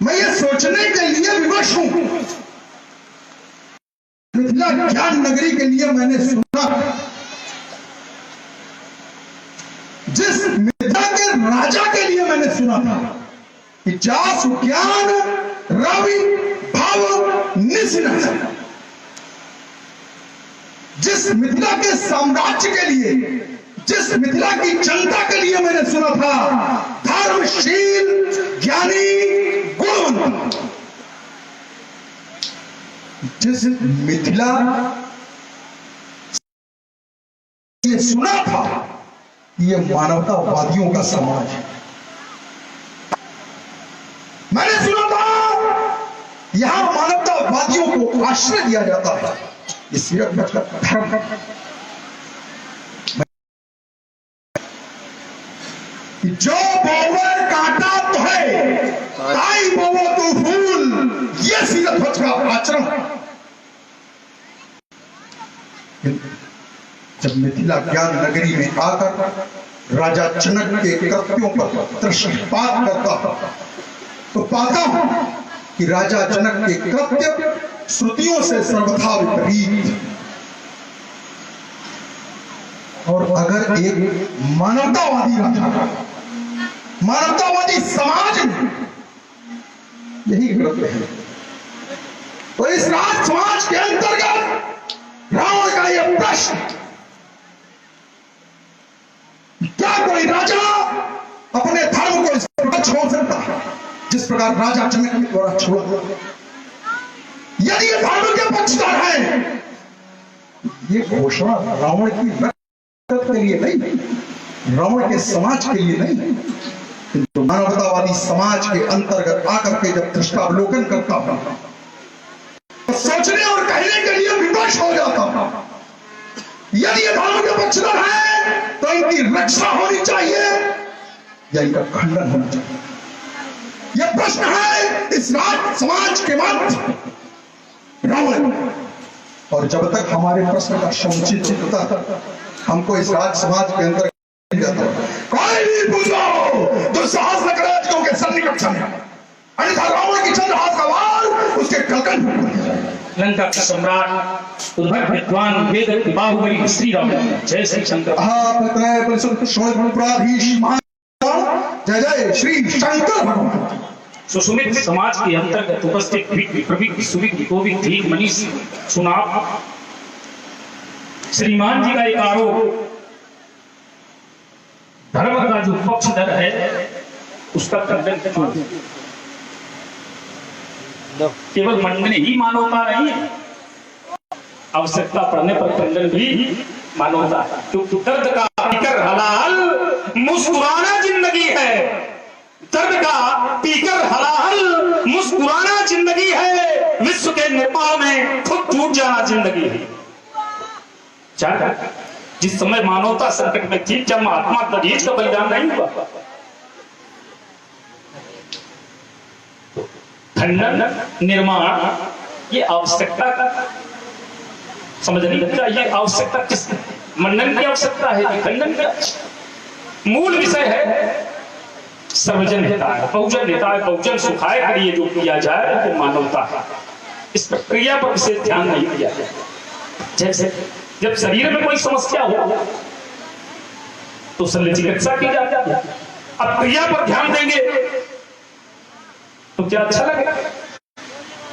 मैं ये सोचने के लिए विवश हूं, मिथिला ज्ञान नगरी के लिए मैंने सुना, जिस मिथिला के राजा के लिए मैंने सुना था कि जासु ज्ञान रवि भाव निसिन, जिस मिथिला के साम्राज्य के लिए, जिस मिथिला की जनता के लिए मैंने सुना था धर्मशील ज्ञानी गुणवंत, जिस मिथिला ये सुना था ये मानवतावादियों का समाज है। मैंने सुना था यहां मानवतावादियों को आश्रय दिया जाता है। ये सिर्फ मतलब धर्म, जो बोवे काटा तो है ताई बोवो तो फूल, ये सीरत ध्वज का आचरण। जब मिथिला ज्ञान नगरी में आकर राजा जनक के कृत्यों पर दृष्टिपात करता तो पाता हूं कि राजा जनक के कृत्य श्रुतियों से सर्वथा विपरीत, और अगर एक मानवतावादी राजा, मानवतावादी समाज में यही कृत्य है तो इस राज समाज के अंतर्गत रावण का यह प्रश्न, क्या कोई राजा अपने धर्म को इस प्रकार छोड़ सकता है जिस प्रकार राजा जनक के द्वारा छोड़ा? यदि ये धर्म के पक्षधर है, ये घोषणा रावण की रक्षक के लिए नहीं, रावण के समाज के लिए नहीं, किंतु मानवतावादी समाज के अंतर्गत आकर के जब दृष्टावलोकन करता हूं तो सोचने और कहने के लिए विवश हो जाता हूं, यदि ये धर्म के पक्षधर है तो इनकी रक्षा होनी चाहिए या इनका खंडन होना चाहिए? यह प्रश्न है इस राज समाज के मध्य रावण। और जब तक हमारे प्रश्न का समुचित उत्तर हमको इस राज समाज के अंदर कोई भी पूछो तो साहस न करे क्योंकि सन्निकट समय, अन्यथा रावण की चंद्रहास का वार उसके कलकन में। लंका का सम्राट उद्धव विद्वान वेद बाहुबली श्री राम, जय श्री शंकर। जय जय श्री शंकर भगवान। सुसुमित समाज के अंतर्गत उपस्थित प्रवीण सुविज्ञ गोविंद धीर मनीष सुनाप श्रीमान जी का एक आरोप, धर्म का जो पक्षधर है उसका खंडन क्यों? केवल मन में ही मानवता नहीं है, आवश्यकता पड़ने पर खंडन भी मानवता, क्योंकि दर्द का पीकर हलाल मुस्कुराना जिंदगी है, दर्द का पीकर हलाल मुस्कुराना जिंदगी है, विश्व के निर्माण में खुद टूट जाना जिंदगी है। जिस समय मानवता संकट में थी, जब महात्मा गांधी का बलिदान नहीं हुआ, खंडन निर्माण ये आवश्यकता का समझने लगता है। ये आवश्यकता किस मंडन की आवश्यकता है, खंडन की मूल विषय है सर्वजन हिताय बहुजन हिताय बहुजन सुखाय के लिए जो किया जाए वो मानवता है। इस प्रक्रिया पर विशेष ध्यान नहीं दिया जाए। जैसे जब शरीर में कोई समस्या हो तो शल्य चिकित्सा की जाती है, अब क्रिया पर ध्यान देंगे तो क्या अच्छा लगेगा?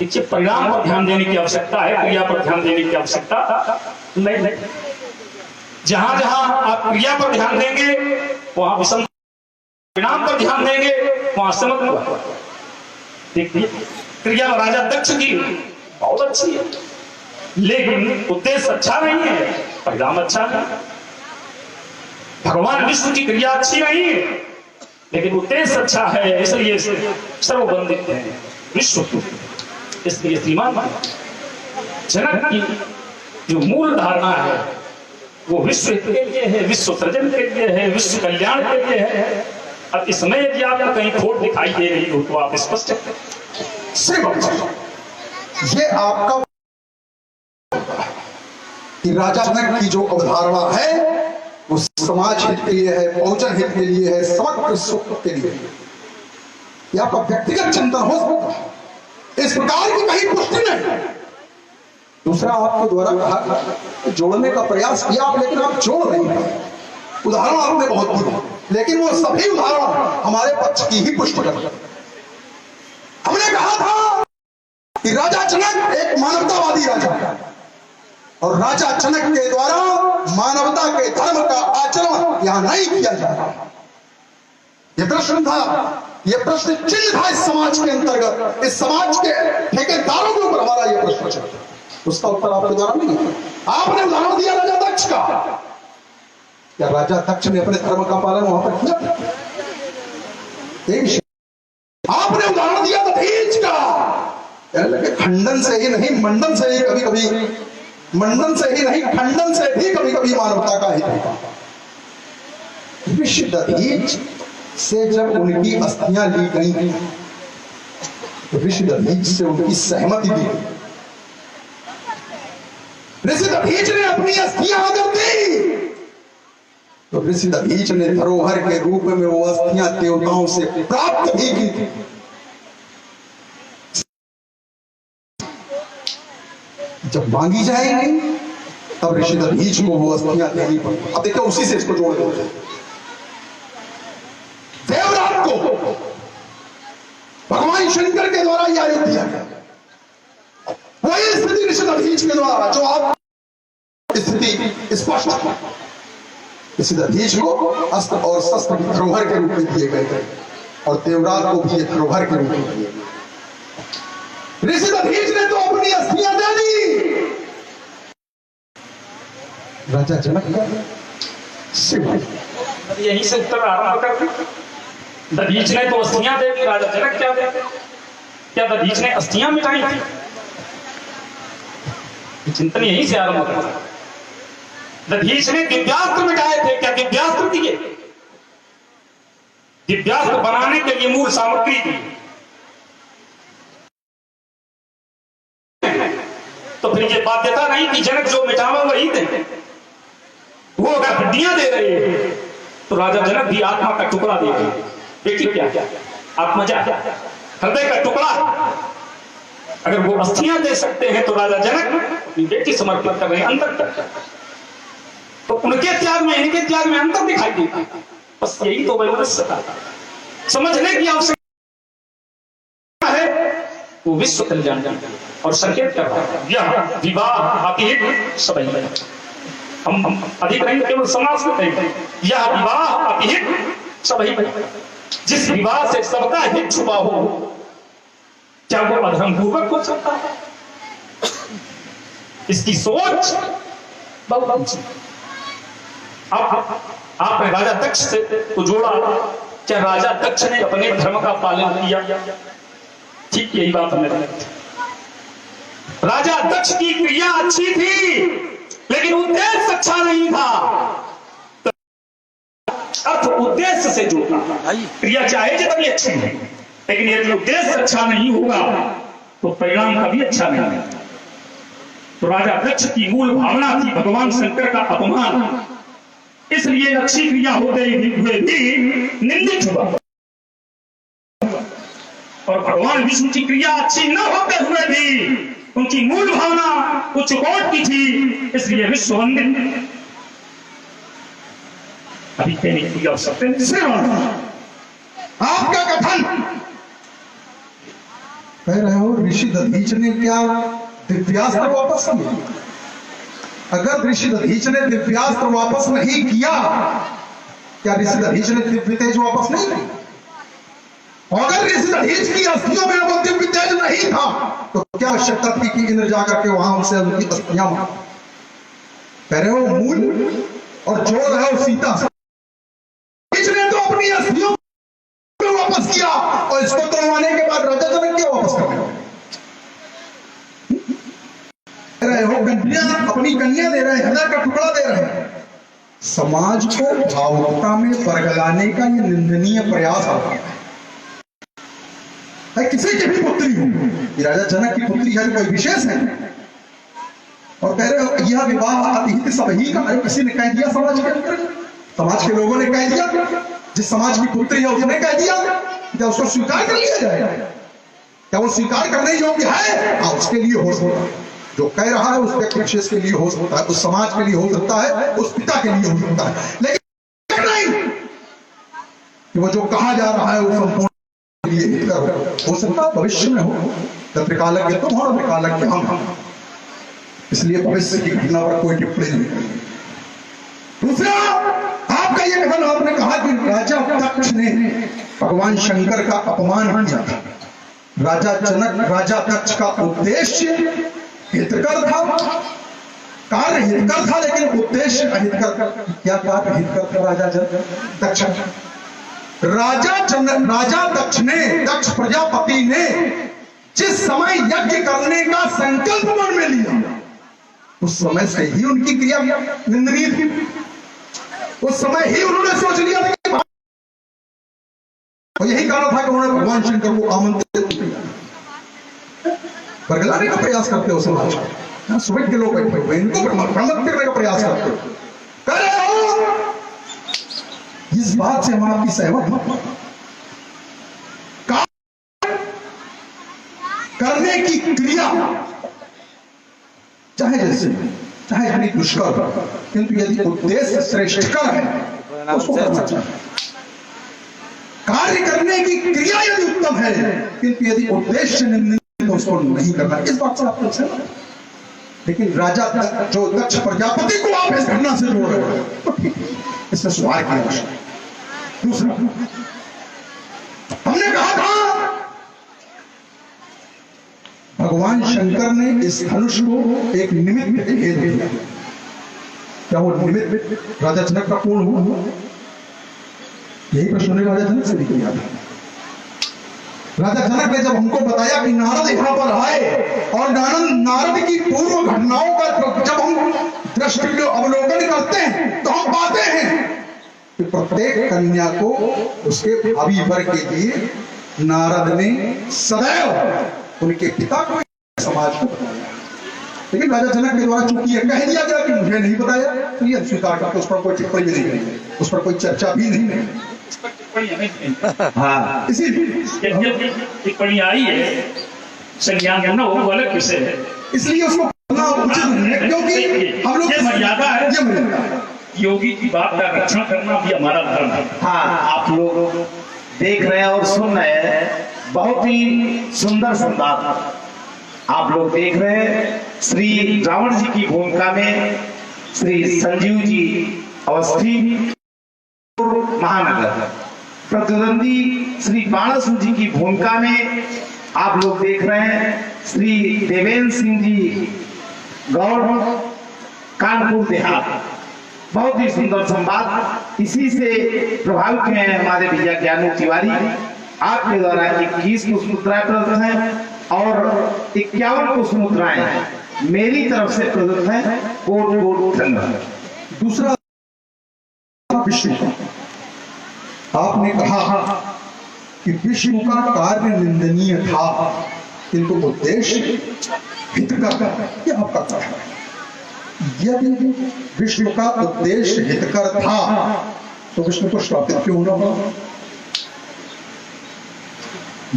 इसके परिणाम पर ध्यान देने की आवश्यकता है, क्रिया पर ध्यान देने की आवश्यकता नहीं। जहां जहां आप क्रिया पर ध्यान देंगे वहां विषम, परिणाम पर ध्यान देंगे वहां समग्र। देखिए क्रिया राजा दक्ष की बहुत अच्छी है, लेकिन उद्देश्य अच्छा नहीं है, परिणाम अच्छा नहीं। भगवान विष्णु की क्रिया अच्छी नहीं है, लेकिन उद्देश्य अच्छा है, इसलिए सर्वबंधित है विश्व। इसलिए श्रीमान जनक की जो मूल धारणा है वो विश्व हित के लिए है, विश्व सृजन के लिए है, विश्व कल्याण के लिए है। अब इसमें यदि आपको कहीं खोट दिखाई दे रही हो तो आप स्पष्ट ये आपका कि राजा जनक की जो अवधारणा है वो समाज हित के लिए है, बहुजन हित के लिए है, समग्र सुख के लिए। यह आपका व्यक्तिगत चिंतन हो सकता है, इस प्रकार की कहीं पुष्टि नहीं। दूसरा, आपके द्वारा कहा जोड़ने का प्रयास किया आप, लेकिन आप जोड़ नहीं पाए। उदाहरण आपने बहुत दिए, लेकिन वो सभी उदाहरण हमारे पक्ष की ही पुष्टि करते हैं। हमने कहा था कि राजा जनक एक मानवतावादी राजा है, और राजा जनक के द्वारा मानवता के धर्म का आचरण यहां नहीं किया जा रहा। यह प्रश्न था, यह प्रश्न चिन्ह था इस समाज के अंतर्गत, इस समाज के ठेकेदारों के ऊपर हमारा यह प्रश्न चलता। उसका उत्तर आपके द्वारा नहीं है। आपने उदाहरण दिया राजा दक्ष का, क्या राजा दक्ष ने अपने धर्म का पालन वहां पर किया? आपने उदाहरण दिया दधीच का, खंडन से ही नहीं मंडन से ही कभी कभी, मंडन से ही नहीं खंडन से भी कभी कभी मानवता का हित होता। ऋषि दधीच से जब उनकी अस्थियां ली गई, तो ऋषि दधीच से उनकी सहमति दी। ऋषि दधीच ने अपनी अस्थियां अगर दी, तो ऋषि दधीच ने धरोहर के रूप में वो अस्थियां देवताओं से प्राप्त भी की थी। जब मांगी जाएगी तब ऋषि दधीच को वो अस्थियां देनी पड़ती। अब देखो उसी से इसको जोड़ देते हैं। देवरात को भगवान शंकर के द्वारा यह आयुध दिया गया, वही स्थिति ऋषि दधीच के द्वारा, जो आप स्थिति स्पष्ट है। ऋषि दधीच को अस्त्र और शस्त्र की धरोहर के रूप में दिए गए, और देवरात को भी धरोहर के रूप में दिए गए। ऋषि दधीच ने तो अपनी अस्थियां दे दी, राजा जनक यही से उत्तर आरंभ कर दी। दधीच ने तो अस्थियां दे दी, राजा जनक क्या दे? क्या दधीच ने अस्थियां मिटाई थी? चिंतन यहीं से आरंभ करता। दधीच ने दिव्यास्त्र मिटाए थे, क्या दिव्यास्त्र दिए? दिव्यास्त्र बनाने के लिए मूल सामग्री दी, तो फिर ये बाध्यता नहीं कि जनक जो मिटावा वही दे। वो अगर हड्डियां दे रहे हैं तो राजा जनक भी आत्मा का टुकड़ा दे रहे हैं। देखिए क्या आत्मा जा हृदय का टुकड़ा, अगर वो अस्थियां दे सकते हैं तो राजा जनक अपनी बेटी समर्पित कर रहे हैं अंतर तक। तो उनके त्याग में इनके त्याग में अंतर दिखाई देता। बस यही तो वैमनस्यता समझने की आवश्यकता है। वो विश्व कल्याण और संकेत कर रहा है, यह विवाह अतिहित सबही। हम अधिक नहीं केवल समाज में कहेंगे, यह विवाह अतिहित सबही। जिस विवाह से सबका हित छुपा हो, क्या वो अधर्म पूर्वक हो सकता है? इसकी सोच बहुत। आपने राजा दक्ष से तो जोड़ा, क्या राजा दक्ष ने अपने धर्म का पालन किया? ठीक यही बात हमने। राजा दक्ष की क्रिया अच्छी थी, लेकिन उद्देश्य अच्छा नहीं था। अर्थ उद्देश्य से जोड़ना, क्रिया चाहे जितनी अच्छी है, लेकिन यदि उद्देश्य अच्छा नहीं होगा तो परिणाम कभी अच्छा नहीं होगा। तो राजा दक्ष की मूल भावना थी भगवान शंकर का अपमान, इसलिए अच्छी क्रिया होते हुए भी निंदित हुआ। और भगवान विष्णु की क्रिया अच्छी न होते हुए भी उनकी मूल भावना उच्च कोटि की थी, इसलिए विश्व वंदित। अभी कहने की आवश्यकता नहीं। आपका कथन कह रहे हो ऋषि दधीच ने क्या दिव्यास्त्र वापस किया? अगर ऋषि दधीच ने दिव्यास्त्र वापस नहीं किया, क्या ऋषि दधीच ने दिव्य तेज वापस नहीं किया? अगर ऋषि दधीच की अस्थियों में वो दिव्य तेज नहीं था, तो क्या आवश्यकता थी कि इंद्र जाकर के वहां उनसे उनकी अस्थियां कह रहे हो मूल और जोड़ रहे हो सीता। इसने तो अपनी अस्थियों को वापस किया, और इसको तोड़वाने के बाद राजा जनक क्या वापस कर रहे हो? कन्या, अपनी कन्या दे रहे हैं, हृदय का टुकड़ा दे रहे हैं। समाज को भावुकता में बरगलाने का यह निंदनीय प्रयास आता है। किसी की भी पुत्री हो, राजा जनक की पुत्री है, कोई विशेष है, और कह रहे हो यह विवाह अतिहित सबही का। किसी ने कह दिया, समाज के अंदर समाज के लोगों ने कह दिया, जिस समाज की पुत्री है उसने कह दिया क्या उसको स्वीकार कर लिया जाएगा? क्या वो स्वीकार करने योग्य है? हाँ, उसके लिए हो सकता है, जो कह रहा है उस व्यक्ति विशेष के लिए हो सकता है, उस समाज के लिए हो सकता है, उस पिता के लिए हो सकता है, लेकिन नहीं कि वो जो कहा जा रहा है वो संपूर्ण के लिए हितकर हो सकता है, भविष्य में हो। त्रिकालज्ञ तुम हो, त्रिकालज्ञ हम, इसलिए भविष्य की घटना पर कोई टिप्पणी नहीं करेंगे। दूसरा, आपका ये कथन, आपने कहा कि राजा दक्ष ने भगवान शंकर का अपमान किया था। राजा जनक, राजा दक्ष का उद्देश्य हितकर था, कार्य हितकर था, लेकिन उद्देश्य अहितकर। क्या कार्य हितकर था राजा दक्ष? राजा दक्ष ने, दक्ष प्रजापति ने जिस समय यज्ञ करने का संकल्प मन में लिया, उस समय से ही उनकी क्रिया निंदनीय थी। उस समय ही उन्होंने सोच लिया था कि और यही कारण था कि उन्होंने भगवान शंकर को आमंत्रित किया। बरगलाने का प्रयास करते हो समाज को, सुबह के लोग बैठे हुए इनको भ्रमित करने का प्रयास करते हो। इस बात से हम आपकी सहमत हैं। करने की क्रिया चाहे जैसे, चाहे हरी दुष्कर, किंतु यदि उद्देश्य श्रेष्ठकर है तो उसको करना चाहिए। कार्य करने की क्रिया यदि उत्तम है, किंतु यदि उद्देश्य निंदनीय तो उसको नहीं करना। इस बात से आप पूछे, लेकिन राजा जो दक्ष प्रजापति को आप इस घटना से जोड़ रहे हो तो ठीक है, इसमें सुधार की आवश्यकता है। दूसरा, हमने कहा था भगवान शंकर ने इस धनुष को एक निमित्त भेद दिया। क्या वो निमित्त राजा जनक का पूर्ण हुआ? यही प्रश्न ने राजा जनक से भी किया था। राजा जनक ने जब हमको बताया कि नारद यहां पर आए और नारद की पूर्व घटनाओं का जब हम दृष्टि अवलोकन करते हैं तो हम पाते हैं कि प्रत्येक कन्या को उसके भावी वर के लिए नारद ने सदैव उनके पिता को, समाज को बताया। लेकिन राजा जनक के द्वारा चूंकि यह कह दिया गया कि मुझे नहीं बताया, तो यह स्वीकार करके उस पर कोई टिप्पणी भी नहीं करेंगे, उस पर कोई चर्चा भी नहीं करेंगे। हाँ, इसीलिए टिप्पणी आई है, संज्ञान करना वो अलग विषय है, इसलिए उसको करना उचित नहीं है, क्योंकि हम लोग मर्यादा है। योगी की बात का रक्षण करना भी हमारा धर्म है। हाँ, आप लोग देख रहे हैं और सुन रहे हैं, बहुत ही सुंदर संवाद आप लोग देख रहे हैं। श्री रावण जी की भूमिका में श्री संजीव जी अवस्थी महानगर, प्रतिद्वंदी श्री बाणासुर जी की भूमिका में आप लोग देख रहे हैं श्री देवेंद्र सिंह जी गौड़, कानपुर देहात। बहुत ही सुंदर संवाद, इसी से प्रभावित हैं हमारे भैया ज्ञानू तिवारी। आपके द्वारा 21 पुष्पमुद्राएं प्रदत्त हैं और 51 पुष्पमुद्राएं मेरी तरफ से प्रदत्त हैं। कोट कोट धन्यवाद। दूसरा, विष्णु, आपने कहा कि विष्णु का कार्य निंदनीय था, किंतु उद्देश्य हितकर, यह आपका कथन है। यदि विष्णु का उद्देश्य हितकर था तो विष्णु को श्रापित क्यों होना पड़ा?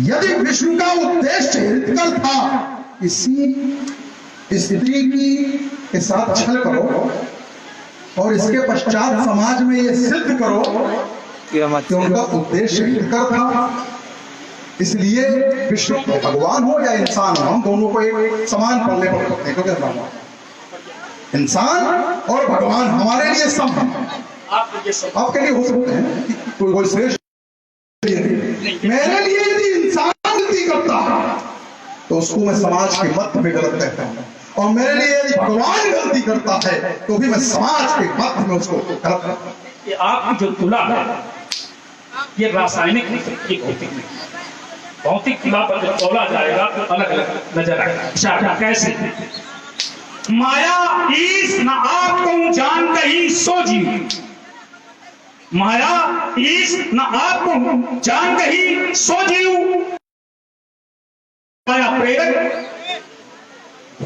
यदि विष्णु का उद्देश्य हितकर था, इसी स्त्री के साथ छल करो और इसके पश्चात समाज में यह सिद्ध करो कि उनका उद्देश्य हितकर था। इसलिए विष्णु भगवान हो या इंसान हो, हम दोनों को एक समान पढ़ने पर देखो क्या नाम, इंसान और भगवान हमारे लिए सम है। आपके लिए हो सकते हैं कि कोई श्रेष्ठ, मेरे लिए यदि इंसान गलती करता है तो उसको मैं समाज के मध्य में गलत कहता हूं, और मेरे लिए यदि भगवान गलती करता है तो भी मैं समाज के मध्य में उसको गलत कहता हूं। ये आपकी जो तुला है ये रासायनिक नहीं, भौतिक नहीं। भौतिक तुला पर जब तोला जाएगा तो अलग अलग नजर आएगा। कैसे? माया ईस न आपको जान कही सो जीव, माया ईस न आपको जान कही सो जीव। माया प्रेरक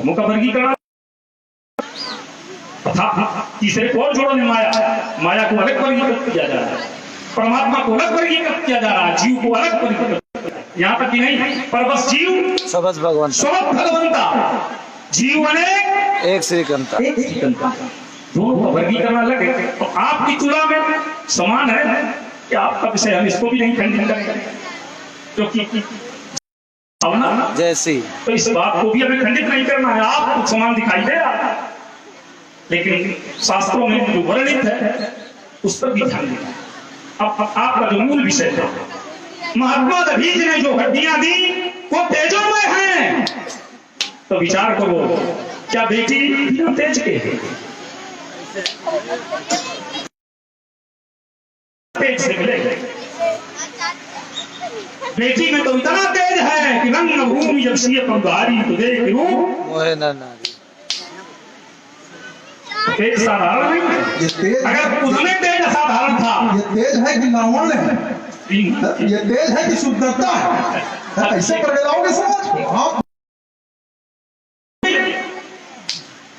मुख वर्गीकरण तथा तीसरे को और जोड़ो ने माया को अलग वर्गीकृत किया जा रहा है। परमात्मा को अलग वर्गीकृत किया जा रहा है, जीव को अलग वर्गीकृत, यहाँ तक कि नहीं, पर बस जीव सबस भगवान सब भगवंता, जीव अनेक एक श्रीकंता। दोनों का वर्गीकरण अलग है। तो आपकी तुलना में समान है कि आपका विषय हम इसको भी नहीं खंडित करेंगे, क्योंकि भावना जैसी तो इस बात को भी हमें खंडित नहीं करना है। आपको समान दिखाई दे रहा है, लेकिन शास्त्रों में जो वर्णित है उस पर भी ध्यान देना। अब आपका जो मूल विषय था, महात्मा दधीच ने जो हड्डियां दी वो तेजोमय हैं, तो विचार करो क्या बेटी बिना तेज के है? तेज से मिले, बेटी में तो इतना तेज है कि रंग भूमि जब सीए पंगारी तो देख रूप मोहे न नारी। तेज साधारण नहीं है। ये तेज, अगर उसमें तेज असाधारण था, ये तेज है कि लावण्य है, ये तेज है कि सुंदरता है, ऐसे कर लाओगे समाज को आप।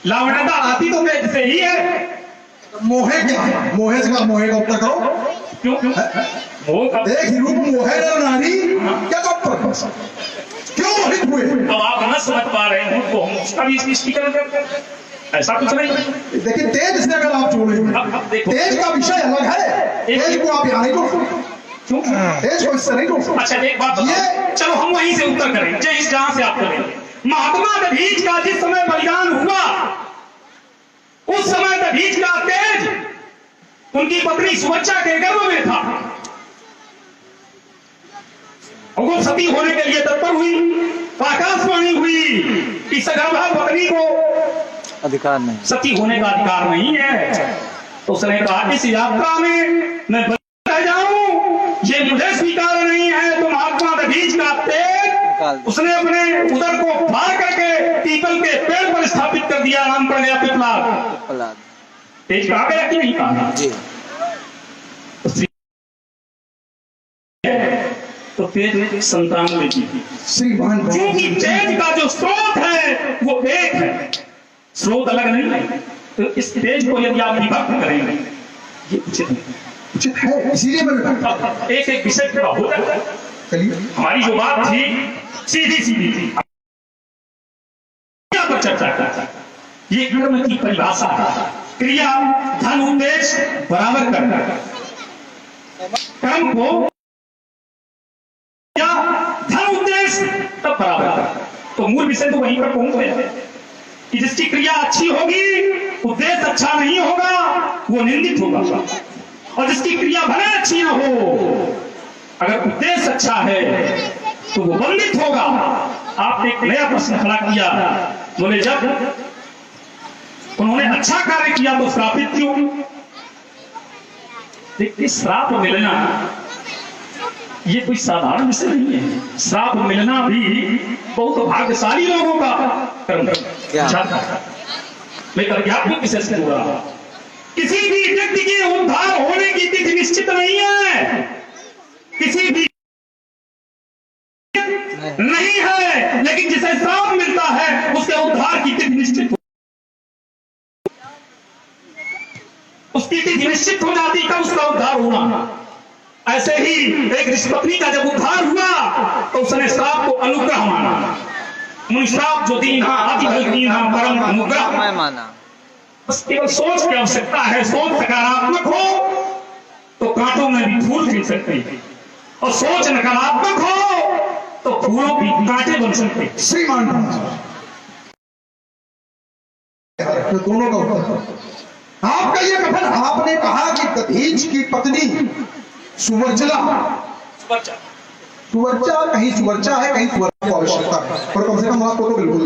लावण्यता आती तो तेज से ही है। मोहे क्या है? मोहे से मोहे का उत्तर करो। क्यों क्यों मोह का देख रूप मोहे नर नारी, क्या कब पर क्यों मोहित हुए? अब आप न समझ पा रहे हो तो हम उसका भी स्पष्टीकरण करते हैं। ऐसा कुछ नहीं। देखिए तेज से अगर आप जोड़ेंगे, अब देखो, तेज का विषय अलग है, तेज को आप यहाँ नहीं जोड़ सकते, क्यों? तेज को इससे नहीं जोड़ सकते। अच्छा एक बात बताओ, चलो हम वहीं से उत्तर करें, जहां से आप करेंगे। महात्मा दधीच का जिस समय बलिदान हुआ, उस समय दधीच का तेज उनकी पत्नी सुवच्चा के गर्भ में था, और वो सती होने के लिए तत्पर हुई। आकाशवाणी हुई कि सगर्भा पत्नी को अधिकार नहीं, सती होने का अधिकार नहीं है। तो उसने कहा इस यात्रा में मैं रह जाऊं, ये मुझे स्वीकार नहीं है। तो महात्मा दधीच का तेज उसने अपने उदर को फाड़ करके पीपल के पेड़ पर स्थापित कर दिया, नाम पड़ गया पिपलाद। तेज कहा गया कि नहीं कहा जी। तो तेज ने संतान बेटी थी। श्रीमान क्योंकि तेज का जो स्रोत है वो एक है, स्रोत अलग नहीं है। तो इस तेज को यदि आप विभक्त करेंगे ये उचित नहीं, उचित है, इसीलिए मैं अब एक एक विषय पूरा हो जाता है। चलिए हमारी जो बात थी सीधी सीधी थी, क्या पर चर्चा करता है, ये कर्म की परिभाषा है। क्रिया धन उद्देश्य बराबर करना, कर्म को क्या धन उद्देश्य तब बराबर करना। तो मूल विषय तो वहीं पर पहुंच गए कि जिसकी क्रिया अच्छी होगी, उद्देश्य अच्छा नहीं होगा, वो निंदित होगा। और जिसकी क्रिया भले अच्छी ना हो, अगर उद्देश्य अच्छा है तो वो वंदित होगा। आपने एक नया प्रश्न खड़ा किया, बोले जब उन्होंने अच्छा कार्य किया तो श्रापित क्यों? देखिए श्राप मिलना ये कोई साधारण विषय नहीं है। श्राप मिलना भी बहुत भाग्यशाली लोगों का कर्म है। मैं आध्यात्मिक विषय से जुड़ा, किसी भी व्यक्ति के उद्धार होने की तिथि निश्चित नहीं है, किसी भी नहीं है, लेकिन जिसे श्राप मिलता है उसके उद्धार की तिथि निश्चित, उसकी तिथि निश्चित हो जाती कब उसका उद्धार होना। ऐसे ही एक ऋषिपत्नी का जब उद्धार हुआ तो उसने श्राप को अनुग्रह माना। श्राप जो दीन आदि दीन परम अनुग्रह माना। बस केवल सोच की आवश्यकता है। सोच सकारात्मक हो तो कांटों में भी फूल खिल सकते हैं, और सोच नकारात्मक हो तो फूलों भी कांटे बन सकते हैं। श्रीमान दोनों का उत्तर आपका ये कथन, आपने कहा कि दधीच की पत्नी सुवर्चला, सुवर्चा कहीं सुवर्चा है, कहीं सुवर्चा की आवश्यकता है, पर कम से कम आपको तो बिल्कुल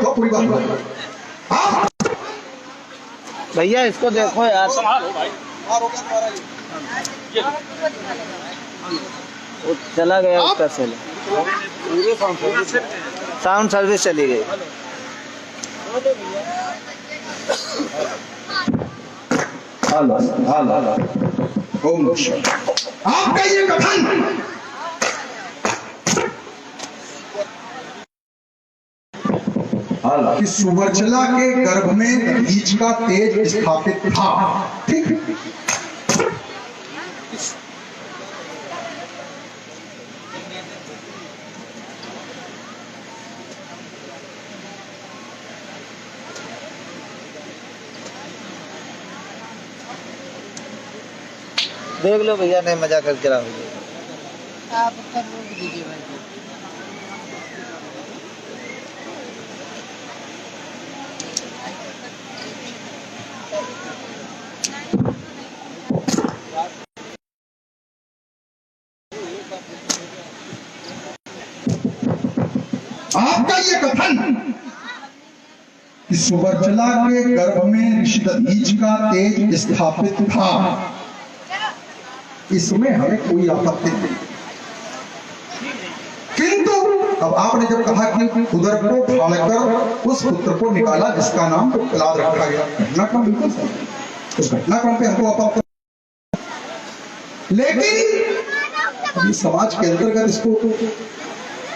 पूरी बात आप भैया इसको देखो यार, वो चला गया उसका सेल, साउंड सर्विस चली गई। आपका ये कथन कि सुवर्चला के गर्भ में दधीच का तेज स्थापित था, ठीक, देख लो भैया, नहीं मजा कर चला आप उत्तर रोक दीजिए भाई। आपका ये कथन कि सुवर्चला के गर्भ में ऋषि दधीच का तेज स्थापित था, इसमें हमें कोई आपत्ति नहीं। किंतु अब आपने जब कहा कि उदर को फाड़कर उस पुत्र को निकाला जिसका नाम प्रहलाद रखा गया, घटनाक्रम बिल्कुल सही, उस घटनाक्रम पे हमको आपत्ति, लेकिन अभी समाज के अंतर्गत इसको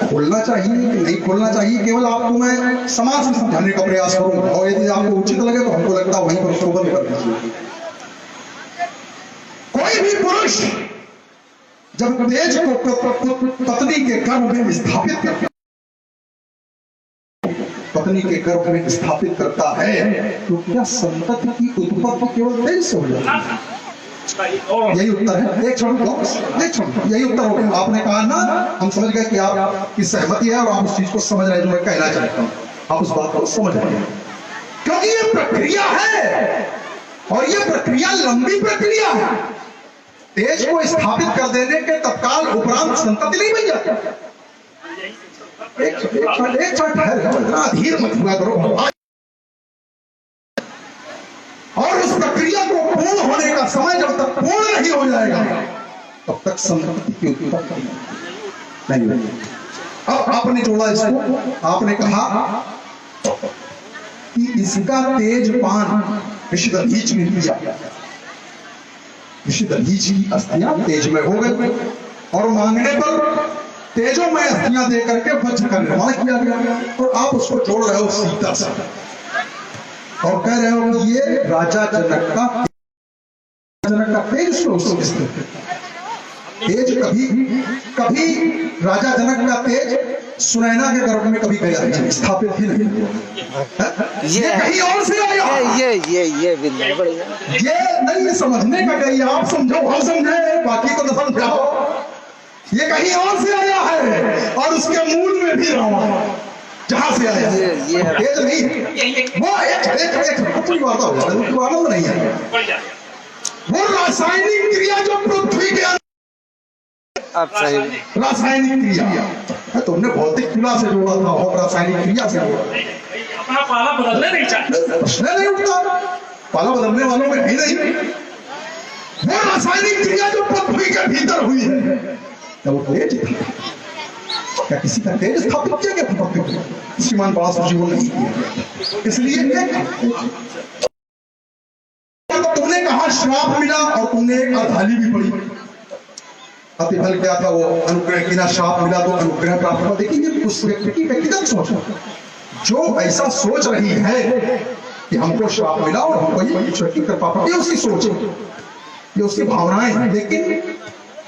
खोलना चाहिए कि नहीं खोलना चाहिए, केवल आपको मैं समाज में समझाने का प्रयास करूंगा, और यदि आपको उचित लगे तो हमको लगता है वहीं पर उसको बंद कर दीजिए। कोई भी पुरुष जब तेज को पत्नी के गर्भ में स्थापित करता, पत्नी के गर्भ में स्थापित करता है, तो क्या संतति की उत्पत्ति केवल तेज से हो जाती है? यही उत्तर है। एक क्षण यही उत्तर हो गया। आपने कहा ना, हम समझ गए कि आपकी सहमति है और आप उस चीज को समझ रहे हैं जो मैं कहना चाहता हूं, आप उस बात को समझ रहे हैं, क्योंकि ये प्रक्रिया है और ये प्रक्रिया लंबी प्रक्रिया है। तेज को स्थापित कर देने के तत्काल उपरांत संतति नहीं बन जाती। एक क्षण धीर मत हुआ करो, और उस प्रक्रिया को पूर्ण होने का समय जब तक पूर्ण नहीं हो जाएगा तब तक संतति की उत्पत्ति नहीं होगी। अब आपने जोड़ा इसको, आपने कहा कि इसका तेज पान ऋषि दधीच ने किया, ऋषि दधीच की अस्थियां तेज में हो गई और मांगने पर तेजोमय अस्थियां दे करके वज्र का निर्माण किया गया, और आप उसको जोड़ रहे हो सीता से और कह रहे हो कि ये राजा जनक का तेज तेज कभी राजा जनक का तेज सुनैना के गर्भ में कभी गया स्थापित ही नहीं हुआ। ये कहीं और से आया, ये बिल्कुल बढ़िया, ये नहीं समझने का कहीं आप समझो हम समझे, बाकी को तो समझाओ। ये कहीं और से आया है और उसके मूल में भी रहा जहां से आया तेज नहीं, वो एक बात आनंद नहीं है, वो रासायनिक क्रिया जो पृथ्वी के रासायनिक क्रिया तुमने भौतिक क्रिया से जोड़ा था और रासायनिक क्रिया से जोड़ा, अपना पाला बदलने नहीं चाहते, प्रश्न नहीं उठता, पाला बदलने वालों में है नहीं। वो रासायनिक क्रिया जो पृथ्वी के भीतर हुई है, वो तेज क्या किसी का तेज स्थापित किया गया? श्रीमान बड़ा सूची वो नहीं किया, इसलिए तुमने कहा श्राप मिला और तुमने एक अर्धाली भी पढ़ी, अतिफल क्या था? वो अनुग्रह की ना, श्राप मिला तो अनुग्रह प्राप्त हुआ। देखिए उस व्यक्ति की व्यक्तिगत सोच जो ऐसा सोच रही है कि हमको श्राप मिला और हमको ये ईश्वर की कृपा प्राप्त, ये उसकी सोच है, ये उसकी भावनाएं हैं। लेकिन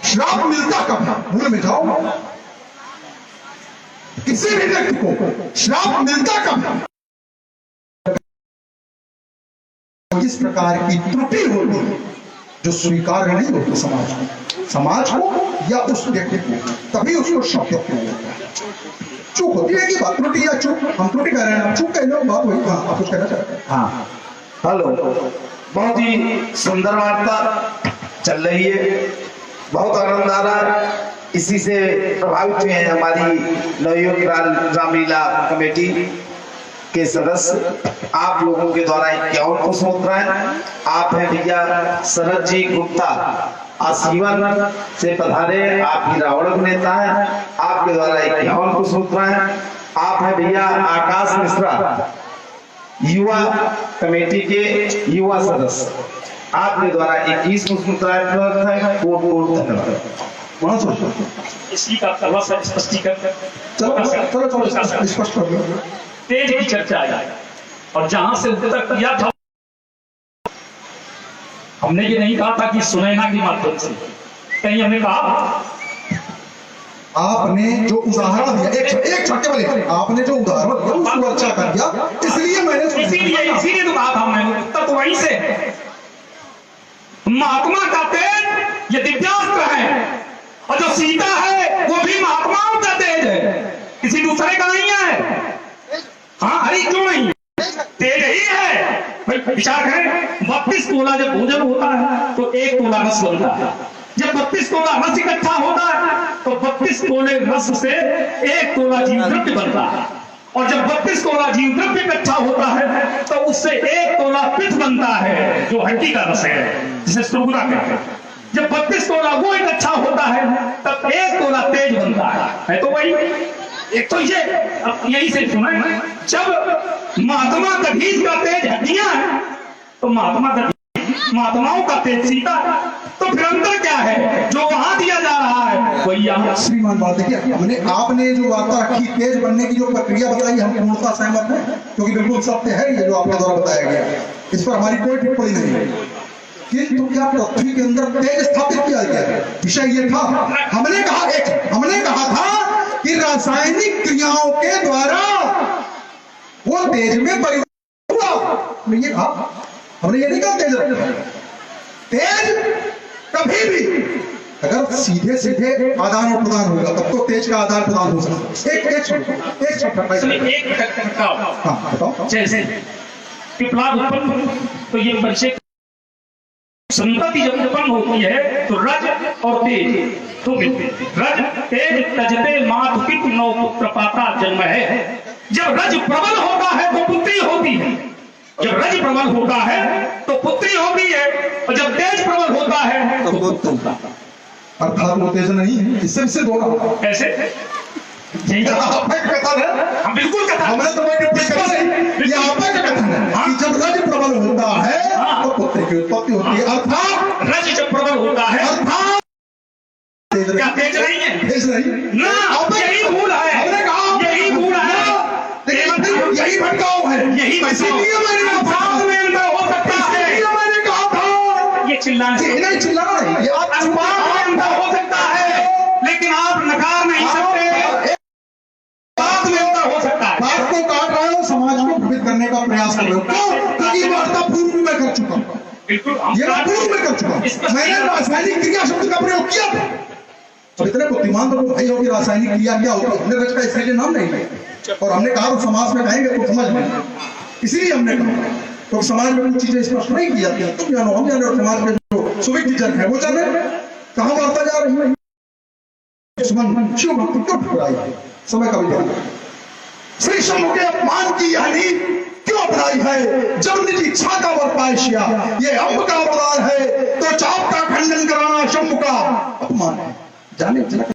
श्राप मिलता कब है? भूल में जाओ, किसी भी व्यक्ति को श्राप मिलता कब है? इस प्रकार की त्रुटि होती है जो स्वीकार नहीं होती समाज को या उस व्यक्ति को, तभी उसको श्राप होता है। चूक होती है कि बात त्रुटि या चूक, हम त्रुटि कह रहे हैं, चूक कह लो, बात वही। हाँ, आप कुछ कहना चाहते हैं? हाँ, हेलो, बहुत ही सुंदर वार्ता चल रही है, बहुत आनंद आ रहा है। इसी से प्रभावित हुए हैं हमारी नवयुग रामलीला कमेटी के सदस्य। आप लोगों के द्वारा 51 पुष्पोत्तरायण, आप हैं भैया शरद जी गुप्ता आजीवन से पधारे, आप ही रावण नेता हैं, आपके द्वारा 51 पुष्पोत्तरायण। आप हैं भैया आकाश मिश्रा युवा कमेटी के युवा सदस्य, आपके द्वारा 21 पुष्पोत्तरायण प्रदत्त है। कोट धन्यवाद। इसी का थोड़ा सा स्पष्टीकरण, चलो स्पष्ट कर लो। तेज की चर्चा आई और जहां से उत्तर किया था, हमने ये नहीं कहा था कि सुनैना के माध्यम से, कहीं हमने कहा, आपने जो उदाहरण दिया, एक छोटे वाले आपने जो उदाहरण दिया उसको अच्छा कर दिया, इसलिए मैंने इसीलिए तो कहा था मैंने, उत्तर तो वहीं से। महात्मा का तेज ये दिव्यास्त्र है। और जो सीता है वो भी महात्माओं का तेज है, किसी दूसरे का नहीं है। हाँ, अरे क्यों नहीं, तेज ही है भाई। विचार करें, 32 तोला जब भोजन होता है तो 1 तोला रस बनता है। जब 32 तोला रस इकट्ठा होता है तो 32 तोले रस से 1 तोला जीव द्रव्य बनता है। और जब 32 तोला जीव द्रव्य इकट्ठा होता है तो उससे 1 तोला पित्त बनता है, जो हड्डी का रस है, जिसे सुरगुना कहते हैं। जब 32 तोला वो इकट्ठा होता है तब 1 तोला तेज बनता है। तो वही एक तो ये यही से सुना है, जब महात्मा दधीच का तेज हड्डियां है तो महात्माओं का तेज सीता है। तो फिर अंतर क्या है, जो वहां दिया जा रहा है वही यहाँ। श्रीमान बात देखिए, आपने जो वार्ता रखी, तेज बनने की जो प्रक्रिया बताई, हम पूर्णतः सहमत हैं, क्योंकि बिल्कुल सत्य है ये जो आपके द्वारा बताया गया। इस पर हमारी कोई टिप्पणी नहीं है कि तो क्या पृथ्वी के अंदर तेज स्थापित किया गया। विषय ये था, हमने कहा था कि रासायनिक क्रियाओं के द्वारा वो तेज में परिवर्तन हुआ। हमने ये नहीं कहा तेज रखा। तेज कभी भी अगर सीधे सीधे आदान और प्रदान होगा तब तो तेज का आदान प्रदान हो सकता है। बताओ। जैसे पिपलाद उत्पन्न, तो ये बच्चे संतति जब उत्पन्न होती है तो रज और तेज तो रज तेज तजते मात पित नौ पुत्र पाता जन्म है। जब रज प्रबल होता है तो पुत्री होती है, जब रज प्रबल होता है तो पुत्री होती है, और जब तेज प्रबल होता है तो पुत्र होता है। अर्थात वो तेज नहीं है, इससे भी सिद्ध होगा। कैसे? यही कथन है। हम बिल्कुल कथन, हमने तो कोई टिप्पणी करी नहीं, ये आपका कथन है कि जब रज प्रबल होता है तो पुत्र की उत्पत्ति होती है। अर्थात रज जब प्रबल होता है अर्थात क्या तेज नहीं है? तेज नहीं ना, यही भूल है, हमने कहा यही भूल है, यही भटकाव है, यही इसीलिए मैंने अर्थात में अंतर हो सकता है। इसीलिए मैंने कहा था ये चिल्लाना नहीं, चिल्लाना नहीं, ये आप अनुपात में अंतर हो सकता है, लेकिन आप नकार नहीं सकते। बात में अंतर हो सकता है। बात को काट रहे हो, समाज को भ्रमित करने का प्रयास कर रहे हो। क्यों? क्योंकि वार्ता पूर्व में कर चुका हूं, बिल्कुल ये मैं पूर्व में कर चुका हूं। मैंने रासायनिक क्रिया शब्द का प्रयोग किया था। और इतने बुद्धिमान तो भाई हो कि रासायनिक क्रिया क्या होती है, हमने रच का इसलिए नाम नहीं लिया। और हमने कहा तो समाज में कहेंगे तो समझ में, इसलिए हमने कहा तो समाज में कुछ चीजें स्पष्ट नहीं की जाती। तुम जानो, हम जाने, और समाज में जो सुविज्ञ जन है वो जाने कहां वार्ता जा रही है। शिव भक्ति क्यों ठुकराई है, समय का विधान। श्री शंभु के अपमान की यानी क्यों अपनाई है, जब निज इच्छा का वर पायशिया, ये अम्ब का अवतार है तो चाप का खंडन कराना शंभु का अपमान है। जाने